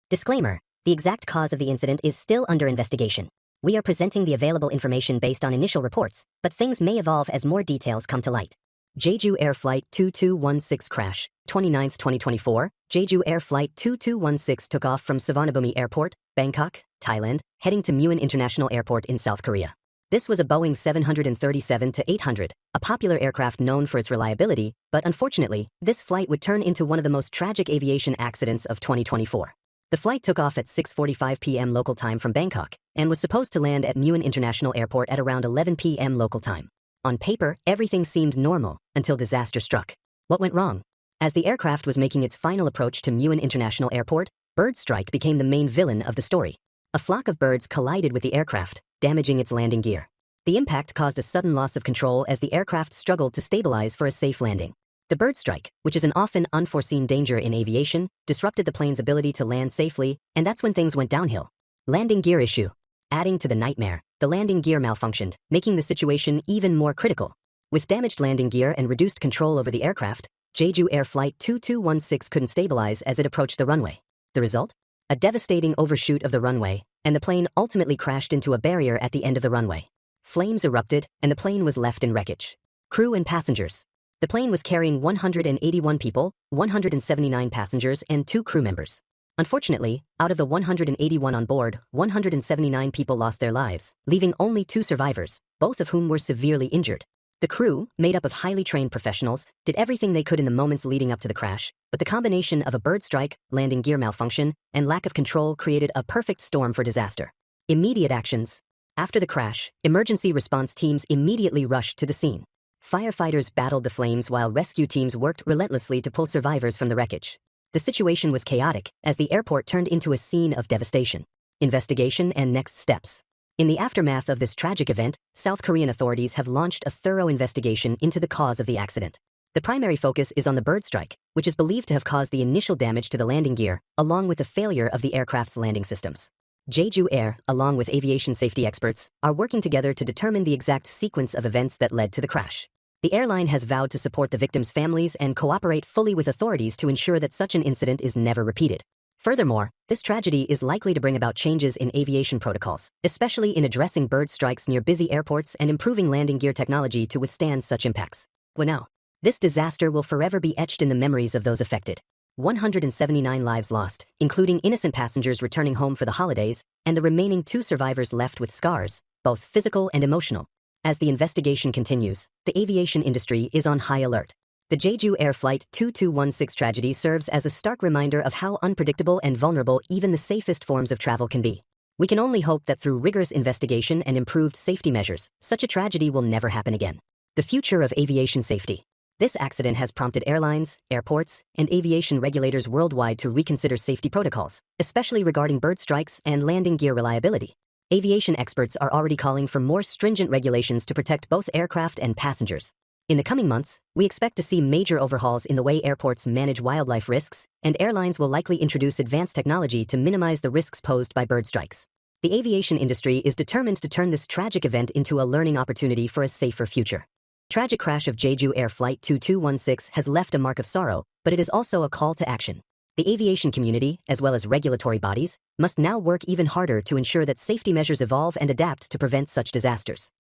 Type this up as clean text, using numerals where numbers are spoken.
Disclaimer: the exact cause of the incident is still under investigation. We are presenting the available information based on initial reports, but things may evolve as more details come to light. Jeju Air Flight 2216 crash, 29th 2024. Jeju Air Flight 2216 took off from Suvarnabhumi Airport, Bangkok, Thailand, heading to Muan International Airport in South Korea. This was a Boeing 737-800, a popular aircraft known for its reliability, but unfortunately, this flight would turn into one of the most tragic aviation accidents of 2024. The flight took off at 6:45 p.m. local time from Bangkok and was supposed to land at Muan International Airport at around 11 p.m. local time. On paper, everything seemed normal until disaster struck. What went wrong? As the aircraft was making its final approach to Muan International Airport, bird strike became the main villain of the story. A flock of birds collided with the aircraft, damaging its landing gear. The impact caused a sudden loss of control as the aircraft struggled to stabilize for a safe landing. The bird strike, which is an often unforeseen danger in aviation, disrupted the plane's ability to land safely, and that's when things went downhill. Landing gear issue. Adding to the nightmare, the landing gear malfunctioned, making the situation even more critical. With damaged landing gear and reduced control over the aircraft, Jeju Air Flight 2216 couldn't stabilize as it approached the runway. The result? A devastating overshoot of the runway, and the plane ultimately crashed into a barrier at the end of the runway. Flames erupted, and the plane was left in wreckage. Crew and passengers. The plane was carrying 181 people, 179 passengers, and 2 crew members. Unfortunately, out of the 181 on board, 179 people lost their lives, leaving only 2 survivors, both of whom were severely injured. The crew, made up of highly trained professionals, did everything they could in the moments leading up to the crash, but the combination of a bird strike, landing gear malfunction, and lack of control created a perfect storm for disaster. Immediate actions. After the crash, emergency response teams immediately rushed to the scene. Firefighters battled the flames while rescue teams worked relentlessly to pull survivors from the wreckage. The situation was chaotic as the airport turned into a scene of devastation. Investigation and next steps. In the aftermath of this tragic event, South Korean authorities have launched a thorough investigation into the cause of the accident. The primary focus is on the bird strike, which is believed to have caused the initial damage to the landing gear, along with the failure of the aircraft's landing systems. Jeju Air, along with aviation safety experts, are working together to determine the exact sequence of events that led to the crash. The airline has vowed to support the victims' families and cooperate fully with authorities to ensure that such an incident is never repeated. Furthermore, this tragedy is likely to bring about changes in aviation protocols, especially in addressing bird strikes near busy airports and improving landing gear technology to withstand such impacts. Well, this disaster will forever be etched in the memories of those affected. 179 lives lost, including innocent passengers returning home for the holidays, and the remaining 2 survivors left with scars, both physical and emotional. As the investigation continues, the aviation industry is on high alert. The Jeju Air Flight 2216 tragedy serves as a stark reminder of how unpredictable and vulnerable even the safest forms of travel can be. We can only hope that through rigorous investigation and improved safety measures, such a tragedy will never happen again. The future of aviation safety. This accident has prompted airlines, airports, and aviation regulators worldwide to reconsider safety protocols, especially regarding bird strikes and landing gear reliability. Aviation experts are already calling for more stringent regulations to protect both aircraft and passengers. In the coming months, we expect to see major overhauls in the way airports manage wildlife risks, and airlines will likely introduce advanced technology to minimize the risks posed by bird strikes. The aviation industry is determined to turn this tragic event into a learning opportunity for a safer future. Tragic crash of Jeju Air Flight 2216 has left a mark of sorrow, but it is also a call to action. The aviation community, as well as regulatory bodies, must now work even harder to ensure that safety measures evolve and adapt to prevent such disasters.